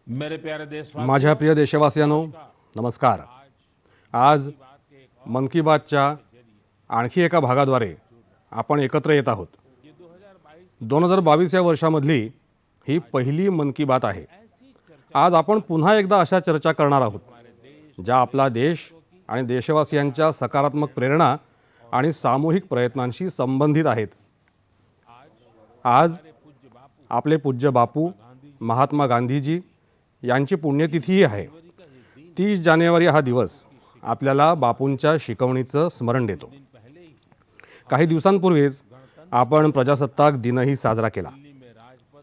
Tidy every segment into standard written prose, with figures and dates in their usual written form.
मेरे प्यारे देशवासियों, माझ्या प्रिय देशवासियांनो, नमस्कार। आज मन की बातच्या आणखी एका भागाद्वारे आपण एकत्र येत आहोत। 2022 या वर्षामधली ही पहिली मन की बात आहे। आज आपण पुन्हा एकदा अशा चर्चा करणार आहोत ज्या आपला देश आणि देशवासियांच्या सकारात्मक प्रेरणा आणि सामूहिक प्रयत्नांशी संबंधित आहेत। आज आपले पूज्य बापू महात्मा गांधीजी यांची पुण्यतिथीही आहे। 30 जानेवारी हा दिवस आपल्याला बापूंच्या शिकवणीचं स्मरण देतो। काही दिवसांपूर्वीच आपण प्रजासत्ताक दिनही साजरा केला।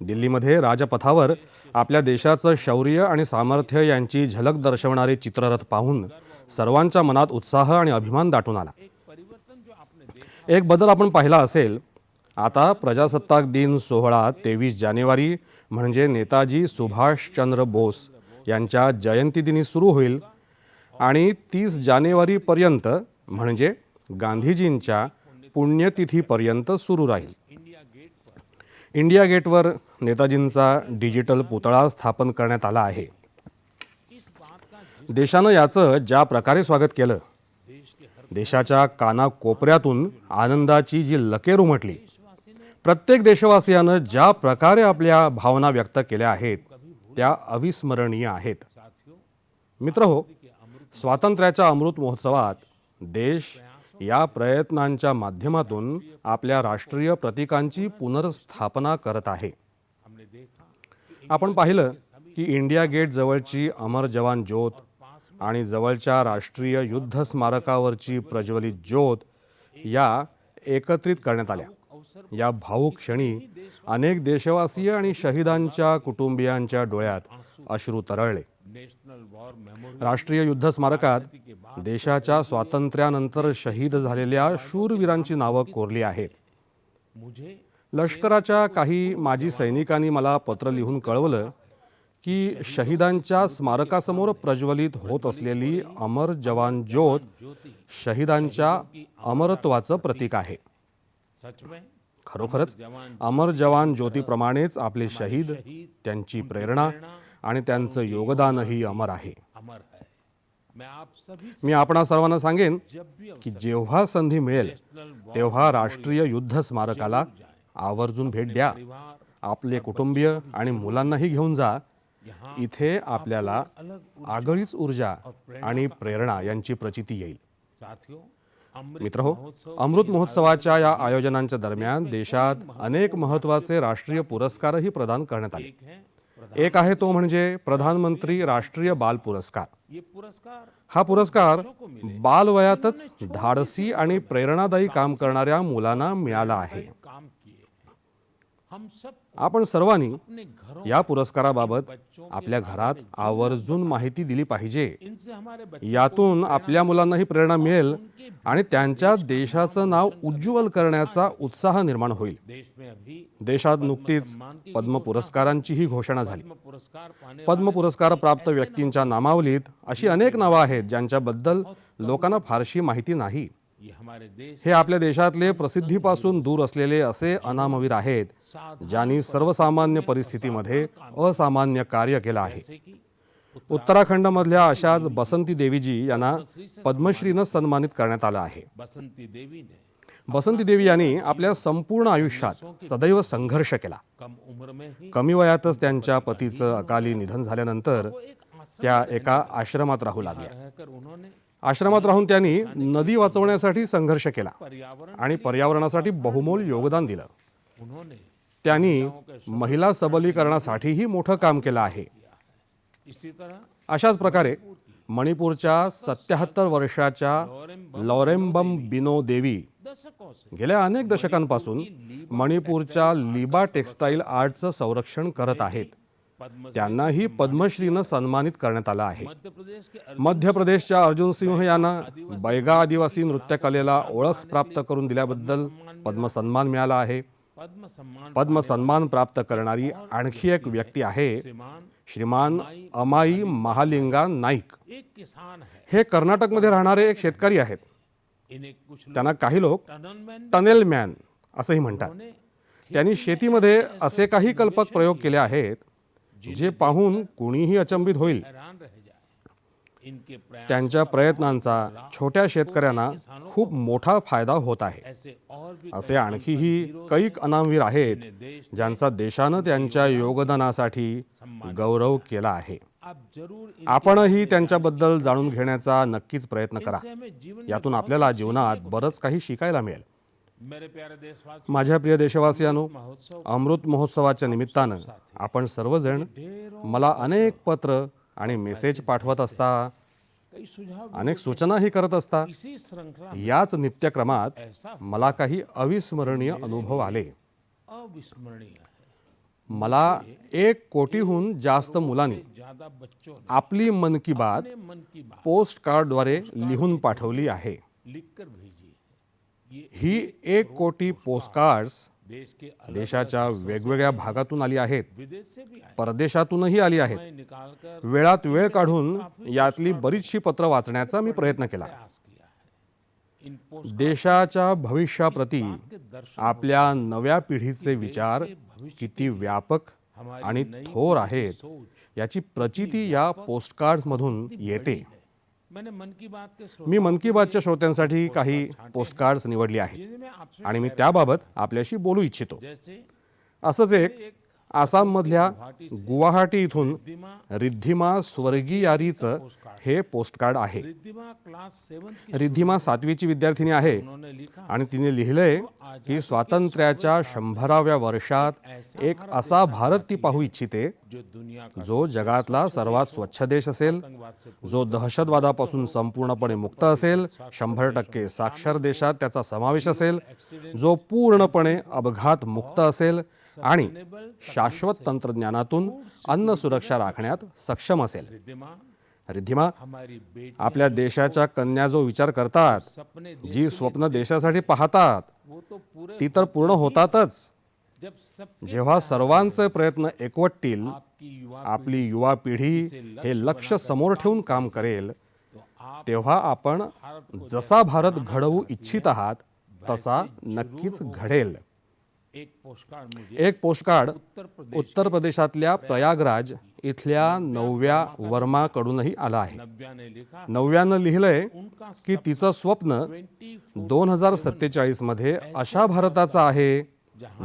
दिल्लीमध्ये राजपथावर आपल्या देशाचं शौर्य आणि सामर्थ्य यांची झलक दर्शवणारे चित्ररथ पाहून सर्वांच्या मनात उत्साह आणि अभिमान दाटून आला। एक बदल आपण पाहिला असेल। आता प्रजासत्ताक दिन सोहळा 23 जानेवारी म्हणजे नेताजी सुभाषचंद्र बोस यांच्या जयंतीदिनी सुरू होईल आणि 30 जानेवारीपर्यंत म्हणजे गांधीजींच्या पुण्यतिथीपर्यंत सुरू राहील। इंडिया गेटवर नेताजींचा डिजिटल पुतळा स्थापन करण्यात आला आहे। देशानं याचं ज्या प्रकारे स्वागत केलं, देशाच्या कानाकोपऱ्यातून आनंदाची जी लकेर उमटली, प्रत्येक देशवासियानं ज्या प्रकारे आपल्या भावना व्यक्त केल्या आहेत त्या अविस्मरणीय आहेत। मित्रहो, स्वातंत्र्याच्या अमृत महोत्सवात देश या प्रयत्नांच्या माध्यमातून आपल्या राष्ट्रीय प्रतीकांची पुनर्स्थापना करत आहे। आपण पाहिलं की इंडिया गेट जवळची अमर जवान ज्योत आणि जवळच्या राष्ट्रीय युद्ध स्मारकावरची प्रज्वलित ज्योत या एकत्रित करण्यात आल्या। या भावुक क्षणी अनेक देशवासीय आणि शहीदांच्या कुटुंबियांच्या डोळ्यात अश्रू तरळले। राष्ट्रीय युद्ध स्मारकात देशाच्या स्वातंत्र्यानंतर शहीद झालेल्या शूरवीरांची नावं कोरली आहेत। लष्कराच्या काही माजी सैनिकांनी मला पत्र लिहून कळवलं की शहीदांच्या स्मारकासमोर प्रज्वलित होत असलेली अमर जवान ज्योत शहीदांच्या अमरत्वाचं प्रतीक आहे। खरोखरच अमर जवान ज्योतीप्रमाणेच आपले शहीद, त्यांची प्रेरणा आणि त्यांचं योगदानही अमर आहे। मी आपणा सर्वांना सांगेन की जेव्हा संधी मिळेल तेव्हा राष्ट्रीय युद्ध स्मारकाला आवर्जून भेट द्या। आपले कुटुंबीय आणि मुलांनाही घेऊन जा। इथे आपल्याला आगळीच ऊर्जा आणि प्रेरणा यांची प्रचिती येईल। मित्रहो, अमृत महोत्सवाच्या या आयोजनांच्या दरम्यान देशात अनेक महत्त्वाचे राष्ट्रीय पुरस्कारही प्रदान करण्यात आले। एक आहे तो म्हणजे प्रधानमंत्री राष्ट्रीय बाल पुरस्कार। हा पुरस्कार बालवयातच धाडसी आणि प्रेरणादायी काम करणाऱ्या मुलांना मिळाला आहे। आपण सर्वांनी या पुरस्काराबाबत आपल्या घरात आवर्जून माहिती दिली पाहिजे। यातून आपल्या मुलांनाही प्रेरणा मिळेल आणि त्यांच्या देशाचं नाव उज्ज्वल करण्याचा उत्साह निर्माण होईल। देशात नुकतीच पद्म पुरस्कारांचीही घोषणा झाली। पद्म पुरस्कार प्राप्त व्यक्तींच्या नामावलीत अशी अनेक नावं आहेत ज्यांच्याबद्दल लोकांना फारशी माहिती नाही। हे आपल्या देशातले प्रसिद्धीपासून दूर असलेले असे अनामवीर आहेत ज्यांनी सर्वसामान्य परिस्थितीमध्ये असामान्य कार्य केलं आहे। उत्तराखंडमधल्या अशाच बसंती देवीजी यांना पद्मश्रीनं सन्मानित करण्यात आलं आहे। बसंती देवी यांनी आपल्या संपूर्ण आयुष्यात सदैव संघर्ष केला। कमी वयातच त्यांच्या पतीचं अकाली निधन झाल्यानंतर त्या एका आश्रमात राहू लागल्या। आश्रमात राहून त्यांनी नदी वाचवण्यासाठी संघर्ष केला आणि पर्यावरणासाठी बहुमोल योगदान दिलं। त्यांनी महिला सबलीकरणासाठीही मोठं काम केलं आहे। अशाच प्रकारे मणिपूरच्या 77 वर्षाच्या लॉरेम्बम बिनो देवी गेल्या अनेक दशकांपासून मणिपूरच्या लिबा टेक्सटाईल आर्टचं संरक्षण करत आहेत। त्यांनाही पद्मश्रीनं सन्मानित करण्यात आलं आहे। मध्य प्रदेशच्या अर्जुन सिंह यांना बैगा आदिवासी नृत्यकलेला ओळख प्राप्त करून दिल्याबद्दल पद्म सन्मान मिळाला आहे। पद्म सन्मान प्राप्त करणारी आणखी एक व्यक्ती आहे श्रीमान अमाई महालिंगा नाईक। हे कर्नाटकमध्ये राहणारे एक शेतकरी आहेत। त्यांना काही लोक टनेल मॅन असंही म्हणतात। त्यांनी शेतीमध्ये असे काही कल्पक प्रयोग केले आहेत जे पाहून कोणीही अचंबित होईल. हैरान रह जाए। इनके प्रयास त्यांच्या प्रयत्नांचा छोट्या शेतकऱ्यांना खूप मोठा फायदा होत आहे. ऐसे और भी असे आणखीही कैक अनामवीर आहेत ज्यांचा देशानं त्यांच्या योगदानासाठी गौरव केला आहे. आप जरूर आपणही त्यांच्याबद्दल जाणून घेण्याचा नक्कीच प्रयत्न करा. इनसे हमें जीवन यातून आपल्याला जीवनात बरंच काही शिकायला मिळेल. मेरे प्यारे देशवासी, माझ्या प्रिय देशवासियांनो, महोत्सव अमृत महोत्सवाच्या निमित्तानं आपण सर्वजण मला अनेक पत्र आणि मेसेज पाठवत असता, कई सुझाव अनेक सूचनाही करत असता. इसी श्रृंखला याच नित्यक्रमात ऐसा मला काही अविस्मरणीय अनुभव आले. अविस्मरणीय है। मला 1 कोटीहून जास्त मुलांनी ज्यादा बच्चों ने आपली मन की बात अपने मन की बात पोस्ट कार्डद्वारे लिहून पाठवली आहे. लिखकर भेजी है। ये ही 1 कोटी पोस्ट कार्ड्स देश के अलग देशाच्या वेगवेगळ्या भागातून आली आहेत, विदेश से भी आए परदेशातूनही आली आहेत. समय निकालकर वेळात वेळ काढून यातली बरीचशी पत्र वाचण्याचा मी प्रयत्न केला. प्रयास किया है। इन पोस्ट देशाच्या भविष्याप्रती के दर्शन आपल्या नव्या पिढीचे विचार किती व्यापक आणि थोर आहेत याची प्रचिती या पोस्टकार्ड्समधून येते. मैंने मन की बात के मी मन की बातच्या श्रोत्यांसाठी काही पोस्टकार्ड्स निवडली आहेत जिन्हें मैं आपसे आणि मी त्याबाबत आपल्याशी बोलू इच्छितो. जैसे असंच एक आसाममधल्या गुवाहाटी इथून रिद्धिमा रिद्धिमा स्वर्गीयारीचं हे पोस्टकार्ड आहे. रिद्धिमा क्लास 7 की रिद्धिमा 7वीची विद्यार्थिनी आहे उन्होंने लिखा आणि तिने लिहिलंय की स्वातंत्र्याच्या 100व्या वर्षात एक असा भारत ती पाहू इच्छिते जो दुनिया का जो जगातला सर्वात स्वच्छ देश असेल, आतंकवाद से जो दहशतवादापासून संपूर्णपणे मुक्त असेल, 100% साक्षर देशात त्याचा समावेश असेल, जो पूर्णपणे अपघात मुक्त असेल आणि शाश्वत तंत्रज्ञानातून अन्न सुरक्षा राखण्यात सक्षम असेल. रिद्धिमा रिद्धिमा, हमारी बेटी आपल्या देशाच्या कन्या जो विचार करतात, सपने जी स्वप्न देशासाठी पाहतात, वो तो पूरे ती तर पूर्ण होतातच. जब सब जेव्हा सर्वांचे प्रयत्न एकवटतील, आपकी युवा आपली युवा पिढी हे लक्ष समोर ठेवून काम करेल, तो आप तेव्हा आपण जसा भारत घडवू इच्छित आहात तसा नक्कीच घडेल. एक पोस्टकार्ड मुझे एक पोस्टकार्ड उत्तर प्रदेश उत्तर प्रदेशातल्या प्रयागराज इथल्या नव्या वर्माकडूनही आला आहे. नव्या ने लिखा नव्यानं लिहिलंय उनका की तिचं स्वप्न 24 2047 मध्ये अशा भारताचं आहे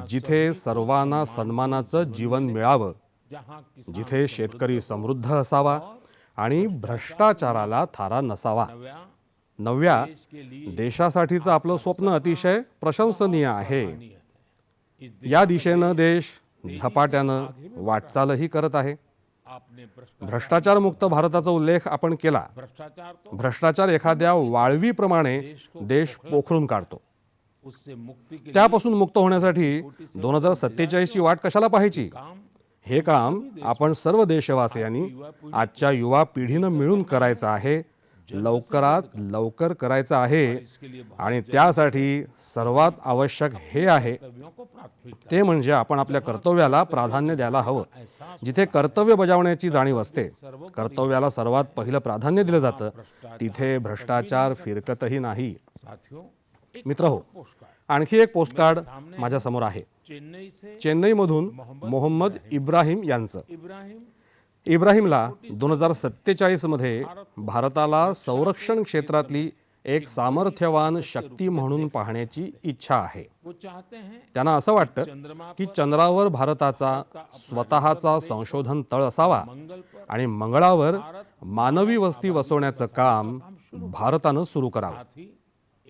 जिथे सर्वांना सन्मानाचं जीवन मिळावं, जहां किसान जिथे शेतकरी समृद्ध असावा आणि भ्रष्टाचाराला थारा नसावा. नव्या नव्या देश के लिए देशासाठीचं आपलं स्वप्न अतिशय प्रशंसनीय आहे. है। इस या दिशेनं देश झपाट्यानं वाटचालही करत आहे. आपने भ्रष्टाचारमुक्त भारताचा उल्लेख आपण केला. भ्रष्टाचार तो भ्रष्टाचार एखाद्या वाळवीप्रमाणे देश पोखरून काढतो. उससे मुक्ति के त्यापासून मुक्त होण्यासाठी 2047 ची वाट कशाला पाहायची? काम हे काम आपण सर्व देशवासियांनी आजच्या युवा पिढीनं मिळून करायचं आहे, लवकरात लवकर करायचं आहे. इसके लिए आणि त्यासाठी सर्वात आवश्यक हे आहे कर्तव्यों को प्राथमिकता ते म्हणजे आपण आपल्या कर्तव्याला प्राधान्य द्यायला हवं. जिथे कर्तव्य बजावण्याची जाणीव असते, कर्तव्याला सर्वात पहिलं प्राधान्य दिलं जातं, तिथे भ्रष्टाचार फिरकतही नाही. साथियों, एक मित्रहो, पोस्टकार्ड आणखी एक पोस्टकार्ड माझ्या समोर आहे. चेन्नई से चेन्नईमधून मोहम्मद इब्राहिम यांचं. इब्राहिम इब्राहिमला 2047 मध्ये भारताला संरक्षण क्षेत्रातली एक सामर्थ्यवान शक्ती म्हणून पाहण्याची इच्छा आहे. वो चाहते हैं त्यांना असं वाटतं चंद्रमा की चंद्रावर भारताचा स्वतःचा संशोधन तळ असावा मंगल पर आणि मंगळावर मानवी वस्ती वसवण्याचं काम भारतानं सुरू करावं. साथी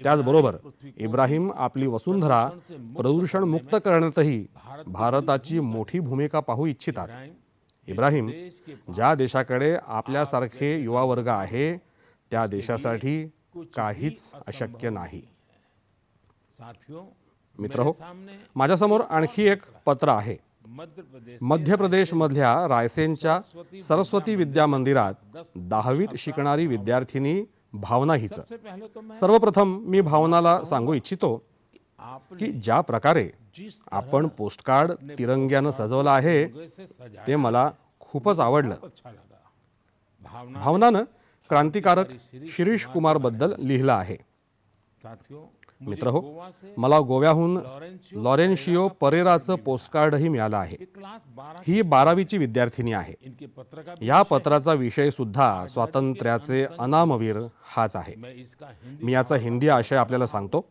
त्याचबरोबर इब्राहिम आपली वसुंधरा प्रदूषण मुक्त करण्यातही भारताची मोठी भूमिका पाहू इच्छितात. इब्राहिम देश के ज्या देशाकडे आपल्यासारखे युवा वर्ग आहे त्या देशासाठी काहीच अशक्य नाही. साथियों, मित्रहो, सामने माझ्यासमोर आणखी एक पत्र आहे. मध्य प्रदेशमधल्या रायसेनच्या सरस्वती विद्या मंदिरात 10वीत शिकणारी विद्यार्थिनी भावना हिचं. सबसे पहले तो मैं सर्वप्रथम मी भावनाला सांगू इच्छितो आपने की ज्या प्रकारे जिस आपण पोस्टकार्ड तिरंग्यानं सजवलं आहे तरह से सजाया ते मला खूपच आवडलं. अच्छा लगा। भावना भावनानं क्रांतिकारक शिरीष कुमार बद्दल लिहिलं आहे. साथियों, मित्र हो, गोवा से मला गोव्याहून लॉरेन्शियो लॉरेन्शियो परेराचं पोस्टकार्डही मिळालं आहे. ये क्लास 12 ही 12वीची विद्यार्थिनी आहे. इनके पत्र का या पत्राचा विषय सुद्धा स्वातंत्र्याचे अनामवीर हाच आहे. मैं इसका हिंदी मी याचा हिंदी आशय आपल्याला सांगतो.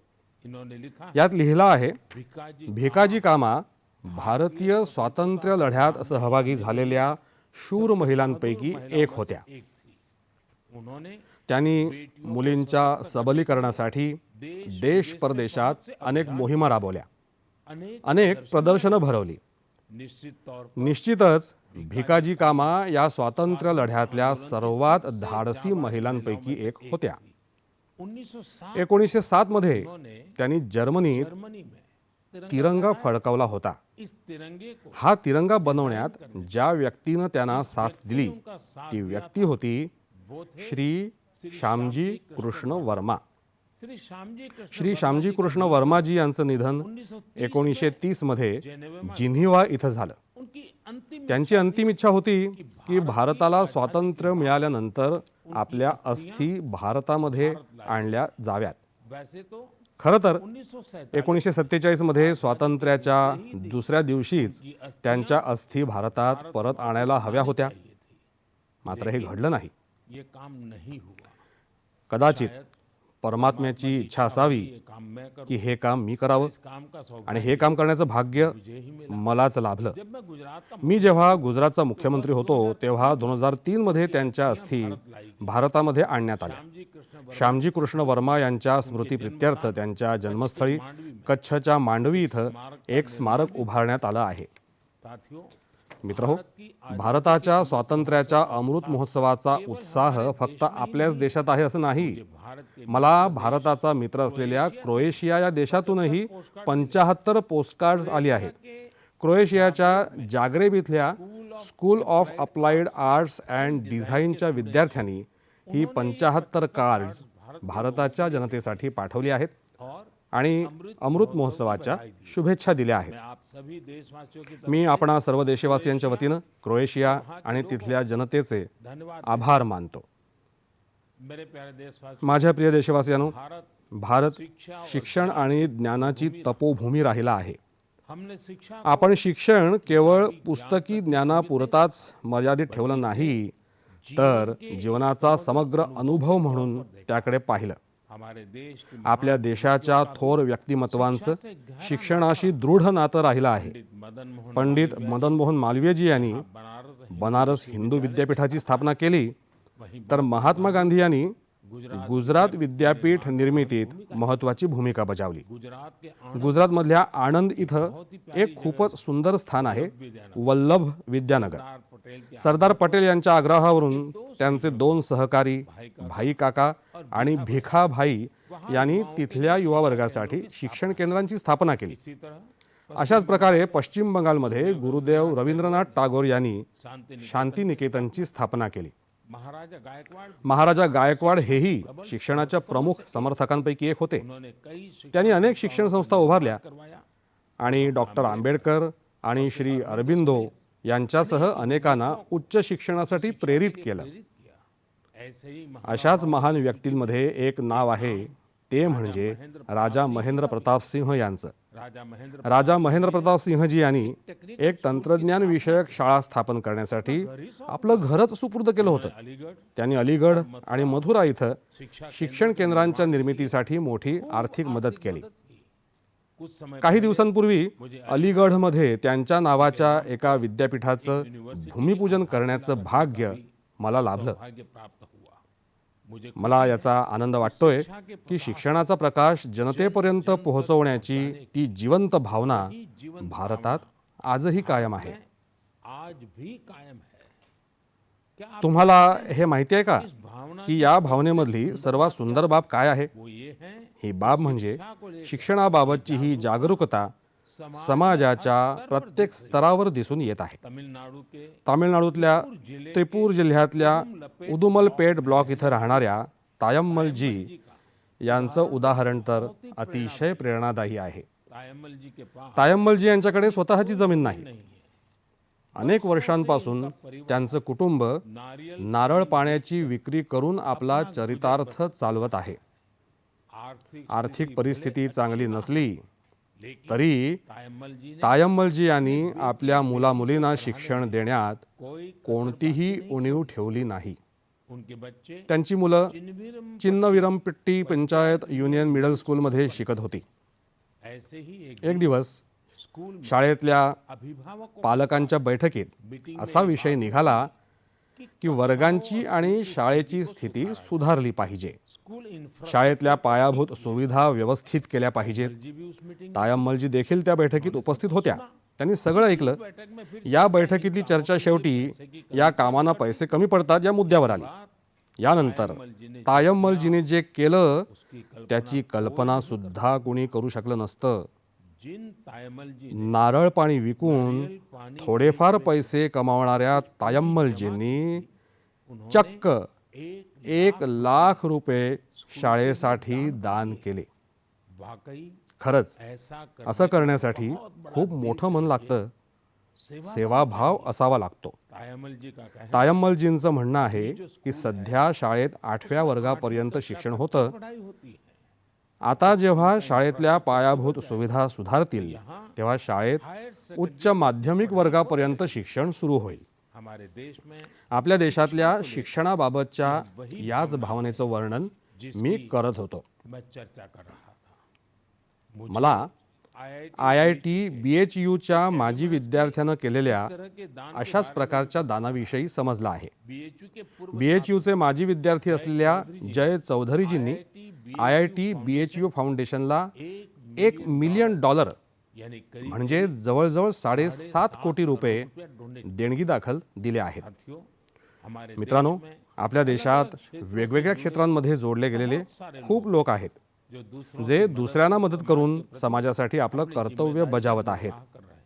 इन्होंने लिखा यात लिहिलं आहे, भिकाजी भिकाजी कामा भारतीय स्वातंत्र्य लढ्यात सहभागी झालेल्या शूर महिलांपैकी एक होत्या. एक थी. उन्होंने त्यांनी मुलींच्या सबलीकरणासाठी देश परदेशात अनेक मोहिमा राबवल्या, अनेक प्रदर्शनं भरवली. निश्चित तौर निश्चितच भिकाजी कामा या स्वातंत्र्य लढ्यातल्या सर्वात धाडसी महिलांपैकी एक होत्या. 1907 1907 मध्ये त्यांनी जर्मनीत जर्मनी में तिरंगा फडकवला होता. इस तिरंगे को हा तिरंगा बनवण्यात ज्या व्यक्तीनं त्यांना साथ दिली उनका साथ ती व्यक्ती होती वो थे श्री श्यामजी कृष्ण वर्मा. श्री श्यामजी कृष्ण श्री श्यामजी कृष्ण वर्माजी यांचं निधन 1930 मध्ये जिनिव्हा इथं झालं. उनकी अंतिम त्यांची अंतिम इच्छा होती की भारताला स्वातंत्र्य मिळाल्यानंतर आपल्या अस्थी भारतामध्ये आणल्या जाव्यात. वैसे तो खरं तर 1947 1947 मध्ये स्वातंत्र्याच्या दुसऱ्या दिवशीच त्यांच्या अस्थी भारतात परत आणायला हव्या होत्या. मात्र हे घडलं नाही. ये काम नहीं हुआ. कदाचित परमात्म्याची इच्छा असावी ये काम मैं करूं. की हे काम मी करावं इस काम का सौभाग्य आणि हे काम करण्याचं भाग्य मुझे ही मिला. मलाच लाभलं. जब मैं गुजरात का मी जेव्हा गुजरातचा मुख्यमंत्री होतो तेव्हा 2003 मध्ये त्यांच्या अस्थी भारतामध्ये आणण्यात आल्या. श्यामजी कृष्ण श्यामजी कृष्ण वर्मा यांच्या स्मृतीप्रित्यर्थ त्यांच्या जन्मस्थळी कच्छच्या मांडवी इथं एक स्मारक उभारण्यात आलं आहे. साथियों, मित्रहो, भारताच्या स्वातंत्र्याच्या अमृत महोत्सवाचा उत्साह फक्त आपल्याच देशात आहे असं नाही. भारत के मला भारताचा मित्र असलेल्या क्रोएशिया या देशातूनही 75 पोस्टकार्ड्स आली आहेत. क्रोएशियाच्या जाग्रेब इथल्या school of applied arts and डिझाईनच्या विद्यार्थ्यांनी ही 75 कार्ड्स भारताच्या जनतेसाठी पाठवली आहेत और आणि अमृत महोत्सवाच्या शुभेच्छा दिल्या आहेत. मैं आप सभी देशवासियों की तरफ मी आपणा सर्व देशवासियांच्या वतीनं क्रोएशिया आणि तिथल्या जनतेचे धन्यवाद. आभार मानतो. मेरे प्यारे देशवासियों, माझ्या प्रिय देशवासियांनो, भारत भारत शिक्षण आणि ज्ञानाची तपोभूमी राहिला आहे. हमने शिक्षा आपण शिक्षण केवळ पुस्तकी ज्ञानापुरताच मर्यादित ठेवलं नाही, तर जीवनाचा समग्र अनुभव म्हणून त्याकडे पाहिलं. हमारे देश की आपल्या देशाच्या थोर व्यक्तिमत्वांचं शिक्षणाशी दृढ नातं राहिलं आहे. मदन मोहन पंडित मदन मोहन मालवीयजी यांनी बनारस बनारस हिंदू विद्यापीठाची स्थापना केली, वहीं तर महात्मा गांधी यांनी गुजरात विद्यापीठ निर्मितीत महत्त्वाची भूमिका बजावली. गुजरात के गुजरातमधल्या आणंद इथं एक खूपच सुंदर स्थान आहे, वल्लभ विद्यानगर. सरदार पटेल के सरदार पटेल यांच्या आग्रहावरून त्यांचे 2 सहकारी भाई काका आणि भिखा भाई यांनी तिथल्या युवा वर्गासाठी शिक्षण केंद्रांची स्थापना केली. इसी तरह अशाच प्रकारे पश्चिम बंगालमध्ये गुरुदेव रवींद्रनाथ टागोर यांनी शांति शांती निकेतनची स्थापना केली. महाराजा गायकवाड़ महाराजा गायकवाड हेही शिक्षणाच्या प्रमुख समर्थकांपैकी एक होते. उन्होंने कई शिक्षण त्यांनी अनेक शिक्षण संस्था उभारल्या करवाया. आणि डॉक्टर आंबेडकर आणि श्री अरबिंदो यांच्यासह अनेकांना उच्च शिक्षणासाठी प्रेरित केलं. प्रेरित किया. ऐसे ही अशाच महान व्यक्तींमध्ये एक नाव आहे, ते म्हणजे राजा महेंद्र प्रताप सिंह यांचं. राजा महेंद्र प्रताप सिंहजी यांनी एक तंत्रज्ञान विषयक शाळा स्थापन करण्यासाठी आपलं घरच सुपूर्द केलं होतं. अलीगढ़ त्यांनी अलीगढ आणि मथुरा इथं शिक्षण केंद्रांच्या निर्मितीसाठी मोठी आर्थिक मदत केली. कुछ समय काही दिवसांपूर्वी अलीगढमध्ये त्यांच्या नावाच्या एका विद्यापीठाचं भूमिपूजन करण्याचं भाग्य मला लाभलं. भाग्य प्राप्त हुआ. मुझे मला याचा आनंद वाटतोय की शिक्षणाचा प्रकाश जनतेपर्यंत पोहोचवण्याची ती जिवंत भावना भारतात आजही कायम आहे. आज भी कायम है. क्या आप तुम्हाला हे माहिती आहे का इस भावना की या भावनेमधली सर्वात सुंदर बाब काय आहे? वो ये है ही बाब म्हणजे शिक्षणाबाबतची ही जागरूकता समाजाच्या प्रत्येक स्तरावर दिसून येत आहे. तमिलनाडु के तामिळनाडूतल्या त्रिपूर जिल्ह्यातल्या उदुमलपेट ब्लॉक इथं राहणाऱ्या तायम्मलजी यांचं उदाहरण तर अतिशय प्रेरणादायी आहे. तायम्मल जी के पास तायम्मलजी यांच्याकडे स्वतःची जमीन नाही. नहीं है. अनेक वर्षांपासून त्यांचं कुटुंब नारियल नारळ पाण्याची विक्री करून आपला चरितार्थ चालवत आहे. आर्थिक परिस्थिती चांगली नसली लेकिन तरी तायम्मल जी ने तायम्मलजी यांनी आपल्या मुलामुलींना शिक्षण देण्यात कोई कोणतीही उणीव ठेवली नाही. उनके बच्चे त्यांची मुलं चिन्हवीरम चिन्नविरमपिट्टी पंचायत युनियन मिडल स्कूलमध्ये शिकत होती. ऐसे ही एक दिवस स्कूल में शाळेतल्या अभिभावकों पालकांच्या बैठकीत मीटिंग असा विषय निघाला की वर्गांची आणि शाळेची स्थिती सुधारली पाहिजे. स्कूल इंफ्रा शाळेतल्या पायाभूत सुविधा व्यवस्थित केल्या पाहिजेत. जी भी उस मीटिंग तायम्मलजी देखील त्या बैठकीत उपस्थित होत्या. त्यांनी सगळं ऐकलं. बैठक में फिर या बैठकीतली चर्चा शेवटी या कामांना पैसे कमी पडतात या मुद्द्यावर आली. यानंतर तायम्मलजीने जे केलं उसकी त्याची कल्पना सुद्धा कुणी करू शकलं नसतं. जिन तायम्मल जी नारळ पाणी विकून पानी थोडेफार पैसे कमावणाऱ्या तायम्मलजींनी चक्क एक 1,00,000 रुपये शाळेसाठी दान केले. वाकई खरंच ऐसा असं करण्यासाठी खूप मोठं मन लागतं. सेवाभाव असावा लागतो. तायम्मल जी का कहना तायम्मलजींचं म्हणणं आहे की सध्या शाळेत 8व्या वर्गापर्यंत शिक्षण होतं. पढ़ाई होती है आता जेव्हा शाळेतल्या पायाभूत सुविधा सुधारतील तेव्हा शाळेत हायर उच्च माध्यमिक वर्गापर्यंत शिक्षण सुरू होईल. हमारे देश में आपल्या देशातल्या शिक्षणाबाबतच्या याच भावनेचं वर्णन मी करत होतो. मैं चर्चा कर रहा था. मला IIT IIT BHUच्या माजी विद्यार्थ्यानं केलेल्या तरह के दान अशाच प्रकारच्या दानाविषयी समजलं आहे. BHU के पूर्व BHUचे माजी विद्यार्थी असलेल्या जय चौधरीजींनी IIT BHU फाउंडेशनला $1 मिलियन यानी करीब म्हणजे जवळजवळ 7.5 कोटी रुपये डोनेट देणगी दाखल दिले आहेत. साथियों हमारे मित्रांनो, आपल्या देशात वेगवेगळ्या क्षेत्रांमध्ये जोडले गेलेले खूप लोक आहेत जो दूसरों जे दुसऱ्यांना मदत करून समाजासाठी आपलं कर्तव्य बजावत आहेत. कर रहे हैं.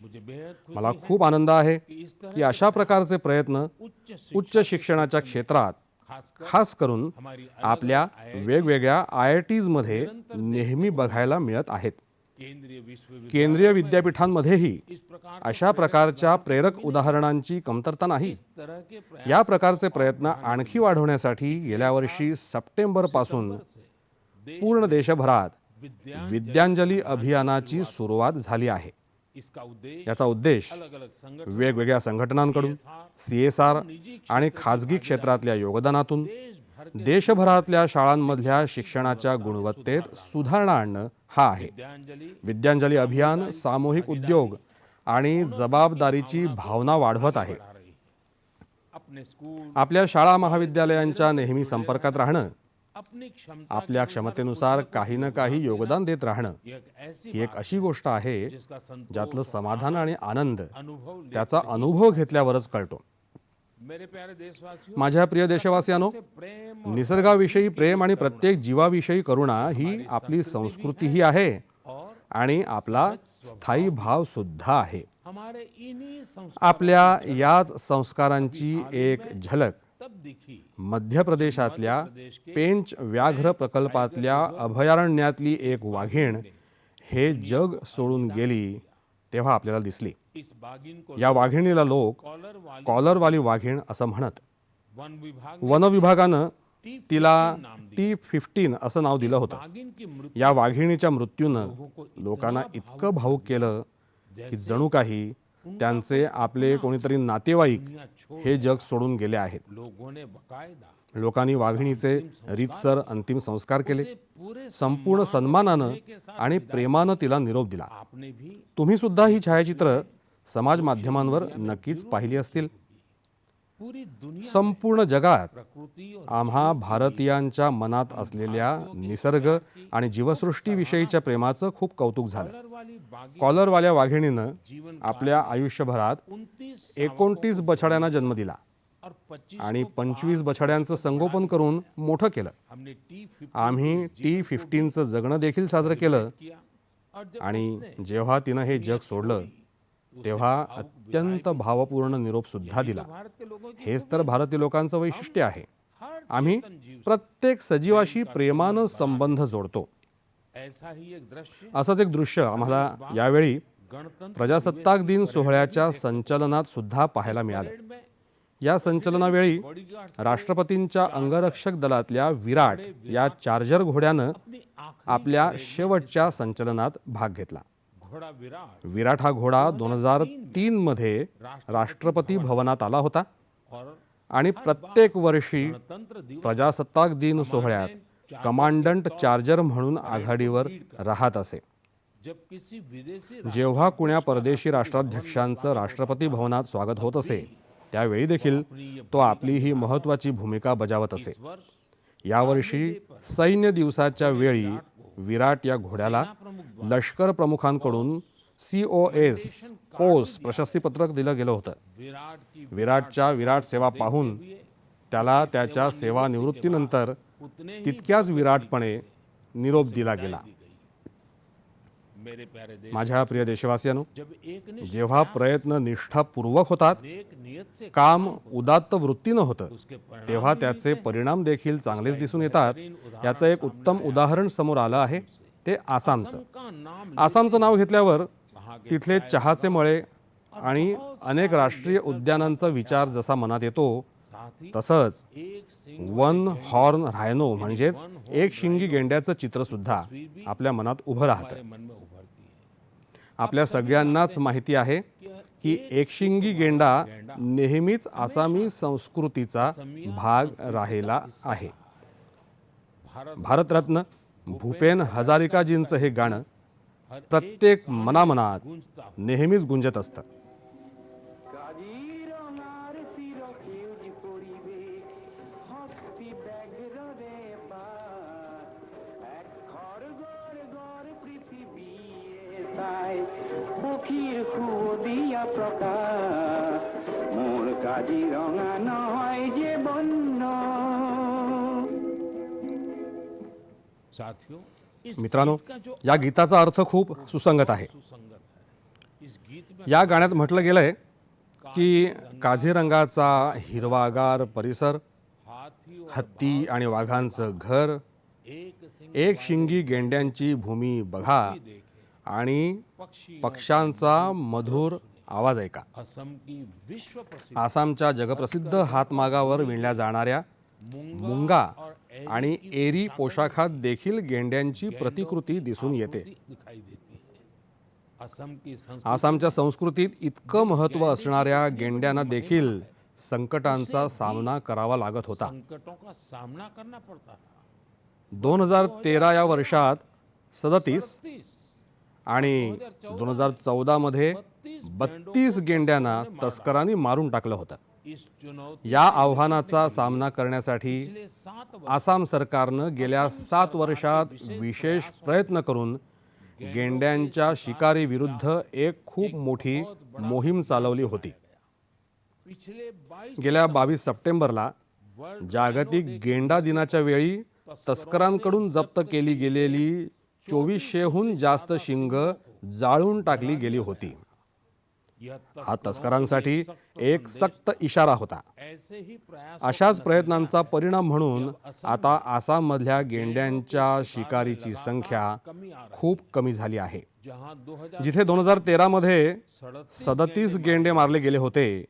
मुझे बेहद खुशी मला खूप आनंद आहे कि इस तरह की अशा प्रकारचे प्रयत्न उच्च उच्च शिक्षणाच्या क्षेत्रात खासकर खास करून हमारी आपल्या वेगवेगळ्या IITs मध्ये नेहमी बघायला मिळत आहेत. केंद्रीय विश्वविद्यालय केंद्रीय विद्यापीठांमध्येही इस प्रकार अशा प्रकारच्या प्रेरक उदाहरणांची कमतरता नाही. इस तरह के प्रयास या प्रकारचे प्रयत्न आणखी वाढवण्यासाठी गेल्या वर्षी सप्टेंबर पासून से पूर्ण देशभरात विद्या विद्यांजली अभियानाची सुरुवात झाली आहे. इसका उद्देश्य याचा उद्देश अलग अलग संगठन वेगवेगळ्या संघटनांकडून CSR आणि खाजगी क्षेत्रातल्या योगदानातून देशभर देशभरातल्या शाळांमधल्या शिक्षणाच्या गुणवत्तेत सुधारणा आणणं हा आहे. विद्यांजली विद्यांजली अभियान सामूहिक उद्योग आणि जबाबदारीची भावना वाढवत आहे. बढ़ा रही है. अपने स्कूल आपल्या शाळा महाविद्यालयांच्या नेहमी संपर्कात राहणं, अपनी क्षमता आपल्या क्षमतेनुसार काही ना काही योगदान देत राहणं एक ऐसी ही एक अशी गोष्ट आहे जिसका संतोष ज्यातलं समाधान आणि आनंद अनुभव ले. त्याचा अनुभव घेतल्यावरच कळतो. मेरे प्यारे देशवासियों माझ्या प्रिय देशवासियांनो, से प्रेम निसर्गाविषयी प्रेम आणि प्रत्येक जीवाविषयी करुणा ही आपली संस्कृतीही आहे और आणि आपला स्थायी भाव सुद्धा आहे. हमारे इन्हीं संस्कार आपल्या याच संस्कारांची एक झलक तब दिखी मध्य प्रदेशातल्या पेंच व्याघ्र प्रकल्पातल्या अभयारण्यातली एक वाघीण हे जग सोडून गेली तेव्हा आपल्याला दिसली. इस बागिन को या वाघिणीला लोक कॉलर वाली कॉलरवाली वाघीण असं म्हणत. वन विभाग वन विभागानं टी तिला नाम दिया. T15 असं नाव दिलं होतं. बागिन की मृत्यु या वाघिणीच्या मृत्यूनं को लोकांना इतकं भावूक केलं की जणू काही त्यांचे आपले कोणीतरी नातेवाईक दुनिया छोड़ हे जग सोडून गेले आहेत. लोगों ने बकायदा लोकांनी वाघिणीचे रीतसर अंतिम संस्कार केले. उसे पूरे संपूर्ण सन्मानानं आणि प्रेमानं तिला निरोप दिला. आपने भी तुम्ही सुद्धा ही छायाचित्र समाज माध्यमांवर नक्कीच पाहिली असतील. पूरी दुनिया संपूर्ण जगात प्रकृति और आम्हा भारतीयांच्या मनात असलेल्या निसर्ग आणि जीवसृष्टीविषयीच्या प्रेमाचं खूप कौतुक झालं. कॉलर वाली बागिन कॉलरवाल्या वाघिणीनं जीवन आपल्या आयुष्यभरात 29 बछड्यांना जन्म दिला और 25 आणि 25 बछड्यांचं संगोपन करून मोठं केलं. हमने T15 आम्ही T15चं जगणं देखील साजरं केलं. किया और जब आणि जेव्हा तिनं हे जग सोडलं तेव्हा अत्यंत भावपूर्ण निरोप सुद्धा दिला. भारत के लोगों की हेच तर भारतीय लोकांचं वैशिष्ट्य आहे. हर आम्ही चेतन जीव प्रत्येक सजीवाशी प्रेमानं संबंध जोडतो. ऐसा ही एक दृश्य असंच एक दृश्य आम्हाला यावेळी गणतंत्र प्रजासत्ताक दिन सोहळ्याच्या संचलनात सुद्धा पाहायला मिळालं. परेड में या संचलनावेळी राष्ट्रपतींच्या अंगरक्षक दलातल्या विराट या चार्जर घोड्यानं अपनी आंख आपल्या शेवटच्या संचलनात भाग घेतला. घोड़ा विराट विराट हा घोडा 2003 मध्ये राष्ट्रपती भवनात आला होता और आणि प्रत्येक वर्षी गणतंत्र दिवस प्रजासत्ताक दिन सोहळ्यात कमांडंट चार्जर म्हणून आघाडीवर राहत असे. जब किसी विदेशी जेव्हा कुण्या परदेशी राष्ट्राध्यक्षांचं राष्ट्रपती भवनात स्वागत होत असे त्यावेळी देखील तो आपली ही महत्त्वाची भूमिका बजावत असे. वर्ष यावर्षी सैन्य दिवसाच्या वेळी विराट या घोड्याला लष्कर प्रमुखांकडून COS प्रशस्तीपत्रक दिलं गेलं होतं. विराट की विराटच्या विराट सेवा पाहून त्याला त्याच्या सेवानिवृत्तीनंतर उतने ही तितक्याच विराटपणे निरोप दिला गेला. मेरे प्यारे देश, माझ्या प्रिय देशवासियांनो, जब एक ने जेव्हा प्रयत्न निष्ठापूर्वक होतात, एक नियत से काम उदात्त वृत्तीनं होतं, उसके परिणाम तेव्हा त्याचे परिणाम देखील चांगलेच दिसून येतात. याचं एक उत्तम उदाहरण समोर आलं आहे, ते आसामचं. का नाम आसामचं नाव घेतल्यावर तिथले चहाचे मळे आणि अनेक राष्ट्रीय उद्यानांचा विचार जसा मनात येतो, साथ ही तसंच एक सिंह वन हॉर्न रायनो म्हणजेच एक शिंगी गेंड्याचं चित्र सुद्धा आपल्या मनात उभं राहतं. हमारे मन में उभरती है. आपल्या सगळ्यांनाच माहिती आहे की एकशिंगी गेंडा नेहमीच आसामी संस्कृतीचा भाग राहिला आहे. भारतरत्न भूपेन हजारिकाजींचं हे गाणं प्रत्येक मनामनात नेहमीच गुंजत असतं. কাজিরঙার চিরসেউজ পরিবেশ হস্তি ব্যাঘ্র রে পার এক ঘর ঘর ঘর পৃথিবী তাই পক্ষীর খুব দিয়া প্রকাশ মোর কাজিরঙা নয় যে বন্য साथियों, इस मित्रांनो, गीत का जो या गीताचा अर्थ खूप सुसंगत आहे. सुसंगत है, इस गीत में या गाण्यात म्हटलं गेलंय की काझीरंगाचा हिरवागार परिसर, हाथी और हत्ती आणि वाघांचं घर, एक सिंह एक शिंगी गेंड्यांची भूमी बघा देखे आणि पक्षी पक्ष्यांचा मधुर आवाज ऐका. असम की विश्व प्रसिद्ध आसामच्या जगप्रसिद्ध हातमागावर विणल्या जाणाऱ्या मुंगा आणि एरी पोशाखात देखील गेंड्यांची प्रतिकृती दिसून येते. दिखाई देती है. असम की संस्कृति आसामच्या संस्कृतीत इतकं महत्त्व असणाऱ्या गेंड्यांना देखील संकटांचा सामना करावा लागत होता. संकटों का सामना करना पड़ता था. 2013 या वर्षात 37 30 आणि 2014 मध्ये 32 गेंड्यांना तस्करांनी मारून टाकलं होतं. इस चुनौती या आव्हानाचा सामना करण्यासाठी पिछले 7 आसाम सरकारनं गेल्या 7 वर्षात विशेष प्रयत्न करून गेंड्यांच्या शिकारी विरुद्ध एक खूप मोठी मोहीम चालवली होती. पिछले 22 गेल्या 22 सप्टेंबरला जागतिक गेंडा दिनाच्या वेळी तस्करांकडून जप्त केली गेलेली 2400हून जास्त शिंग जाळून टाकली गेली होती. यह हा तस्करांसाठी एक सक्त इशारा होता. ऐसे ही प्रयास अशाच प्रयत्नांचा परिणाम म्हणून आता आसाममधल्या गेंड्यांच्या शिकारीची संख्या खूप कमी झाली आहे. जहां 2000 जिथे 2013 मध्ये 37 गेंडे मारले गेले होते,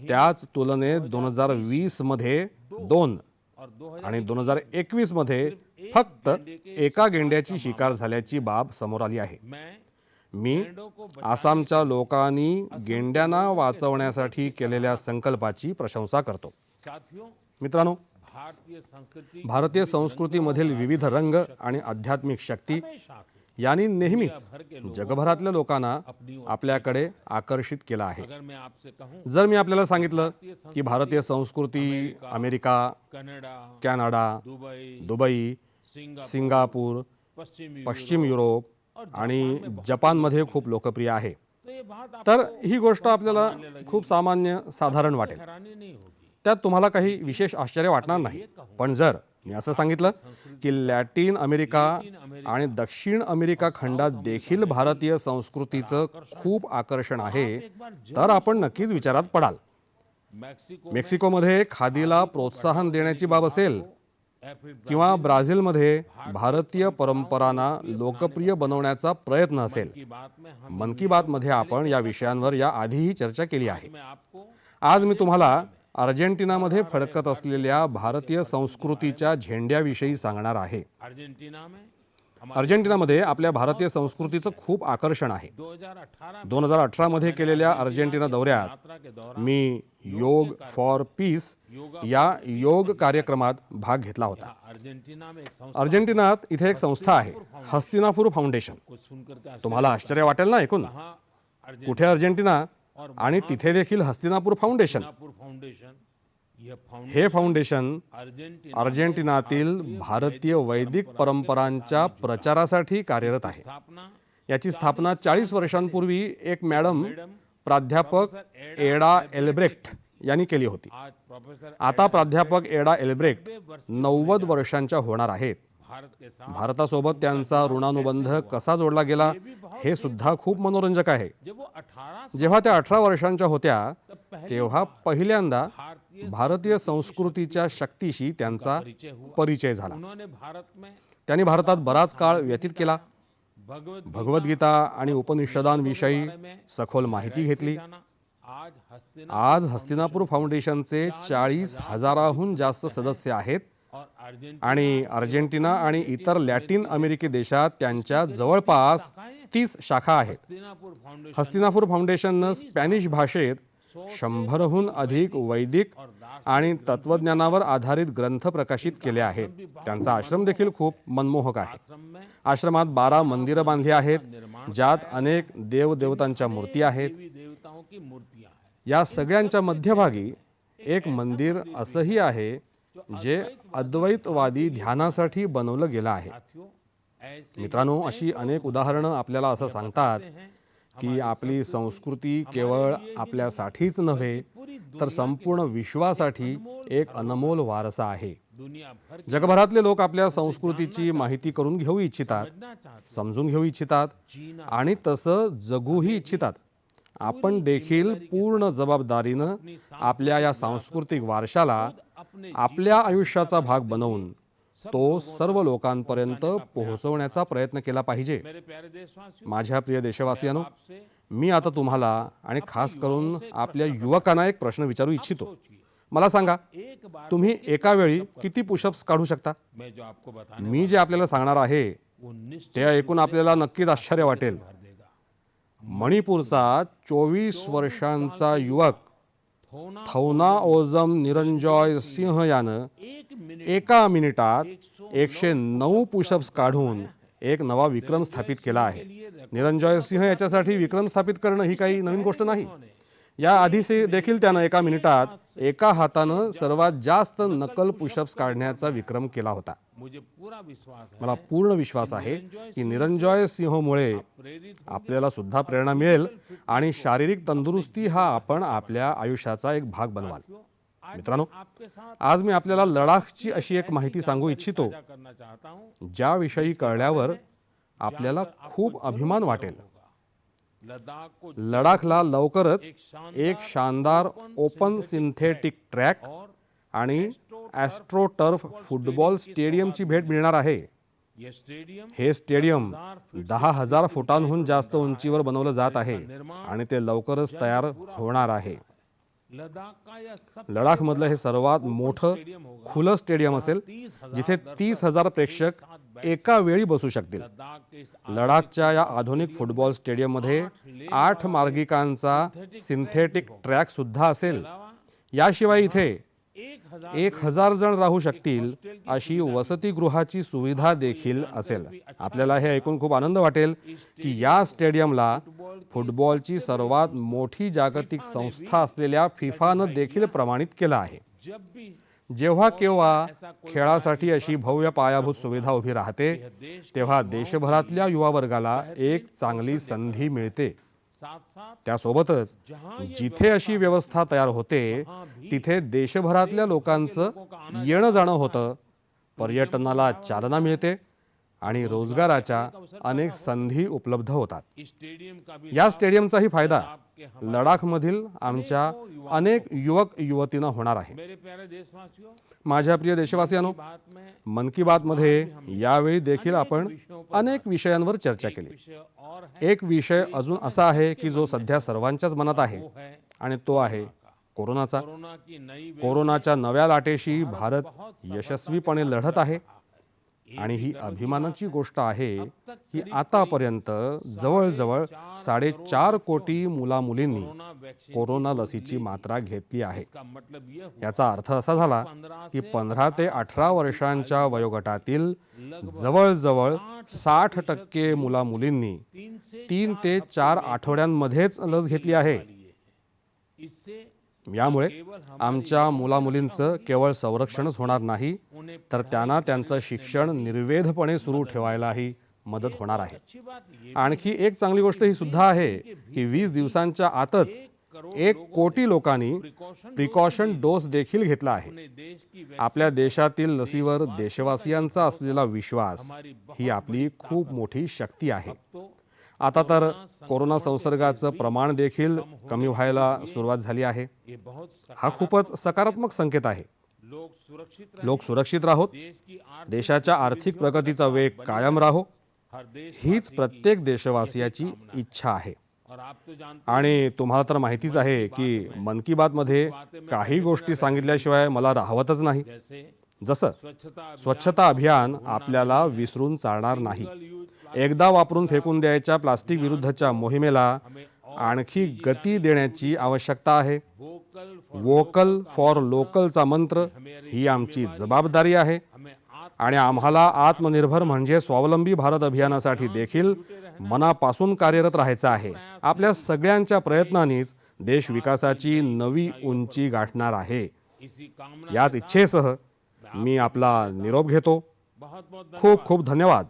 त्याच तुलनेत 2020 मध्ये 2 और 2000 आणि 2021 मध्ये फक्त एका गेंड्याची शिकार झाल्याची बाब समोर आली आहे. मी आसामच्या लोकांनी गेंड्यांना वाचवण्यासाठी केलेल्या संकल्पाची प्रशंसा करतो. साथियों, मित्रांनो, भारतीय संस्कृती भारतीय संस्कृतीमधील विविध रंग आणि आध्यात्मिक शक्ती हमेशा से यांनी नेहमीच जगभरातल्या लोकांना आपल्याकडे आकर्षित केलं आहे. अगर मैं आपसे कहूं जर मी आपल्याला सांगितलं की भारतीय संस्कृती America, Canada, Canada, Dubai, Singapore, पश्चिम युरोप आणि जपानमध्ये खूप लोकप्रिय आहे, तो ये बात आप तर ही गोष्ट आपल्याला खूप सामान्य साधारण वाटेल. हैरानी नहीं होगी. त्यात तुम्हाला काही विशेष आश्चर्य वाटणार नाही. पण जर मी असं सांगितलं की लॅटिन अमेरिका आणि दक्षिण अमेरिका खंडात देखील भारतीय संस्कृतीचं खूप आकर्षण आहे, तर आपण नक्कीच विचारात पडाल. मेक्सिको मेक्सिकोमध्ये खादीला प्रोत्साहन देण्याची बाब असेल या फिर किंवा ब्राझीलमध्ये भारतीय परंपरांना लोकप्रिय बनवण्याचा प्रयत्न असेल. की बात में हम मन की बात मध्ये आपण या विषयांवर या आधीही चर्चा केली आहे. मैं आपको आज मी तुम्हाला अर्जेंटिनामध्ये फडकत असलेल्या भारतीय संस्कृतीच्या झेंड्याविषयी सांगणार आहे. अर्जेंटीना में अर्जेंटिनामध्ये आपल्या भारतीय संस्कृतीचं खूप आकर्षण आहे. 2018 मध्ये केलेल्या अर्जेंटिना दौऱ्यात यात्रा के दौरान मी योग फॉर पीस या योग कार्यक्रमात भाग घेतला होता. अर्जेंटीना में एक संस्था अर्जेंटिनात इथे एक संस्था आहे, हस्तिनापुर फाउंडेशन. को सुनकर के तुम्हाला आश्चर्य वाटेल ना ऐकून, हाँ कुठे अर्जेंटिना आणि तिथे देखील हस्तिनापुर फाउंडेशन. अर्जेंटीना फाउंडेशन यह हे फाउंडेशन अर्जेंटीना अर्जेंटिनातील भारतीय वैदिक परंपरांच्या प्रचारासाठी कार्यरत आहे. स्थापना याची स्थापना 40 वर्षांपूर्वी एक मॅडम प्राध्यापक एडा एल्ब्रेक्ट यांनी केली होती. आज प्रोफेसर आता प्राध्यापक एडा एल्ब्रेक्ट 90 वर्षांच्या होणार आहेत. भारत के साथ भारतासोबत त्यांचा ऋणानुबंध कसा जोडला गेला हे सुद्धा खूप मनोरंजक आहे. जब वो 18 जेव्हा त्या 18 वर्षांच्या होत्या पहली तेव्हा पहिल्यांदा भारतीय भारतीय संस्कृतीच्या शक्तीशी त्यांचा परिचय हुआ. परिचय झाला. उन्होंने भारत में त्यांनी भारतात बराच काळ व्यतीत केला. भगवत भगवद्गीता आणि उपनिषदांविषयी सखोल माहिती घेतली. आज हस्तिना आज हस्तिनापूर फाउंडेशनचे 40,000हून जास्त सदस्य आहेत और अर्जेंटीना आणि अर्जेंटिना आणि इतर लॅटिन अमेरिकी देशात त्यांच्या जवळपास 30 शाखा आहेत. हस्तिनापुर फाउंडेशन हस्तिनापूर फाउंडेशननं स्पॅनिश भाषेत 100हून अधिक वैदिक आणि तत्वज्ञानावर आधारित ग्रंथ प्रकाशित केले आहेत. त्यांचा आश्रम देखील खूप मनमोहक आहे. आश्रम में आश्रमात 12 मंदिरं बांधली आहेत, ज्यात अनेक देवदेवतांच्या मूर्ती आहेत. देवी देवताओं की मूर्तियां हैं. या सगळ्यांच्या मध्यभागी एक मंदिर असंही आहे जे अद्वैतवादी ध्यानासाठी बनवलं गेलं आहे. साथियों ऐसे मित्रांनो, अशी अनेक उदाहरणं आपल्याला असं सांगतात की आपली संस्कृती केवळ आपल्यासाठीच नव्हे तर संपूर्ण विश्वासाठी एक अनमोल वारसा आहे. दुनिया भर जगभरातले लोक आपल्या संस्कृतीची माहिती करून घेऊ इच्छितात, समझना चाहते समजून घेऊ इच्छितात आणि तसं जगूही इच्छितात. आपण देखील पूर्ण जबाबदारीनं आपल्या या सांस्कृतिक वारशाला अपने आपल्या आयुष्याचा भाग बनवून तो सर्व लोकांपर्यंत पोहोचवण्याचा प्रयत्न केला पाहिजे. मेरे प्यारे देशवासियों माझ्या प्रिय देशवासियांनो, आपसे मी आता तुम्हाला आणि खास करून आपल्या युवकांना एक प्रश्न विचारू इच्छितो. सोचिए, मला सांगा, एक बार तुम्ही एका वेळी किती पुशअप्स काढू शकता? मैं जो आपको बताने मी जे आपल्याला सांगणार आहे वो निश्चित ते ऐकून आपल्याला नक्कीच आश्चर्य वाटेल. भर देगा. मणिपूरचा 24 वर्षांचा युवक थोना थौना ओजम निरंजॉय सिंह यानं एक मिनट एका मिनिटात 109 पुशअप्स काढून एक नवा विक्रम स्थापित केला आहे. निरंजॉय सिंह याच्यासाठी विक्रम स्थापित करणं ही काही नवीन गोष्ट नाही. या आधी देखील त्यानं एका मिनिटात एका हातानं सर्वात जास्त नकल पुशअप्स काढण्याचा विक्रम केला होता. मुझे पूरा विश्वास है मला पूर्ण विश्वास आहे की निरंजॉय सिंहमुळे प्रेरित आपल्याला सुद्धा प्रेरणा मिळेल आणि शारीरिक तंदुरुस्ती हा आपण आपल्या आयुष्याचा एक भाग बनवाल. आज मित्रांनो, आपके साथ आज मी आपल्याला लडाखची अशी एक माहिती सांगू इच्छितो साझा करना चाहता हूं. ज्याविषयी कळल्यावर आपल्याला खूप अभिमान वाटेल. लद्दाख को लडाखला लवकरच एक शानदार ओपन सिंथेटिक ट्रॅक और आणि ॲस्ट्रो टर्फ फुटबॉल स्टेडियमची भेट मिळणार आहे. ये स्टेडियम हे स्टेडियम 10,000 फुटांहून जास्त उंचीवर बनवलं जात आहे आणि ते लवकरच तयार होणार आहे. लद्दाख का यह सब लडाखमधलं हे सर्वात मोठं खुलं स्टेडियम असेल जिथे 30,000 प्रेक्षक एका वेळी बसू शकतील. लद्दाख के इस लडाखच्या या आधुनिक फुटबॉल स्टेडियममध्ये 8 मार्गिकांचा सिंथेटिक ट्रॅक सुद्धा असेल. याशिवाय इथे 1,000 जण राहू शकतील अशी वसतिगृहाची सुविधा देखील असेल. आपल्याला हे ऐकून खूप आनंद वाटेल की या स्टेडियमला फुटबॉलची सर्वात मोठी जागतिक संस्था असलेल्या फिफानं देखील प्रमाणित केलं आहे. जब भी जेव्हा केव्हा खेळासाठी अशी भव्य पायाभूत सुविधा उभी राहते तेव्हा देशभरातल्या युवा वर्गाला एक चांगली संधी मिळते. साथ साथ त्यासोबतच जिथे अशी व्यवस्था तयार होते तिथे देशभरातल्या लोकांचं येणं जाणं होतं, पर्यटनाला चालना मिळते आणि रोजगाराच्या अनेक संधी उपलब्ध होतात. इस स्टेडियम का भी या स्टेडियमचाही फायदा आपके हम लडाखमधील आमच्या अनेक युवक युवतींना होणार आहे. मेरे प्यारे देशवासियों, माझ्या प्रिय देशवासियांनो, बात में मन की बात मध्ये यावेळी देखील आपण अनेक विषयांवर चर्चा केली. विषय और है एक विषय अजून असा आहे की जो सध्या सर्वांच्याच मनात आहे वो है आणि तो आहे कोरोनाचा. कोरोना की नई वेव कोरोनाच्या नव्या लाटेशी भारत यशस्वीपणे लढत आहे आणि ही अभिमानाची गोष्ट आहे की आतापर्यंत जवळजवळ 4.5 कोटी मुलामुलींनी कोरोना वैक्सीन कोरोना लसीची मात्रा घेतली आहे. का मतलब ये हुआ याचा अर्थ असा झाला की 15 ते 18 वर्षांच्या वयोगटातील जवळजवळ 60% मुलामुलींनी 3 ते 4 आठवड्यांमध्येच लस घेतली आहे. इससे यामुळे आमच्या मुलामुलींचं केवळ संरक्षणच होणार नाही, तर त्यांना त्यांचं शिक्षण निर्वेधपणे सुरू ठेवायलाही मदत होणार आहे. अच्छी बात ये आणखी एक चांगली गोष्ट ही सुद्धा आहे की 20 दिवसांच्या आतच 1 कोटी लोकांनी प्रिकॉशन डोस देखील घेतला आहे. अपने देश की आपल्या देशातील लसीवर देशवासियांचा असलेला विश्वास ही आपली खूप मोठी शक्ती आहे. आता तर कोरोना संसर्गाचं प्रमाण देखील कमी व्हायला सुरुवात झाली आहे. ये बहुत हा खूपच सकारात्मक संकेत आहे. लोक सुरक्षित राहोत, देश की देशाच्या आर्थिक प्रगतीचा वेग कायम राहो, हर देश हीच प्रत्येक देशवासियाची इच्छा आहे. और आप तो जानते आणि तुम्हाला तर माहितीच आहे की मन की बातमध्ये काही गोष्टी सांगितल्याशिवाय मला राहवतच नाही. जैसे जसं स्वच्छता स्वच्छता अभियान आपल्याला विसरून चालणार नाही. एकदा वापरून फेकून द्यायच्या प्लास्टिक विरुद्धच्या मोहिमेला आणखी गती देण्याची आवश्यकता आहे. वोकल फॉर लोकलचा मंत्र ही आमची जबाबदारी आहे आणि आम्हाला आत्मनिर्भर म्हणजे स्वावलंबी भारत अभियानासाठी देखील मनापासून कार्यरत राहायचं आहे. आपल्या सगळ्यांच्या प्रयत्नांनीच देश विकासाची नवी उंची गाठणार आहे. इसी कामना याच इच्छेसह मी आपला निरोप घेतो. बहुत बहुत खूप खूप धन्यवाद.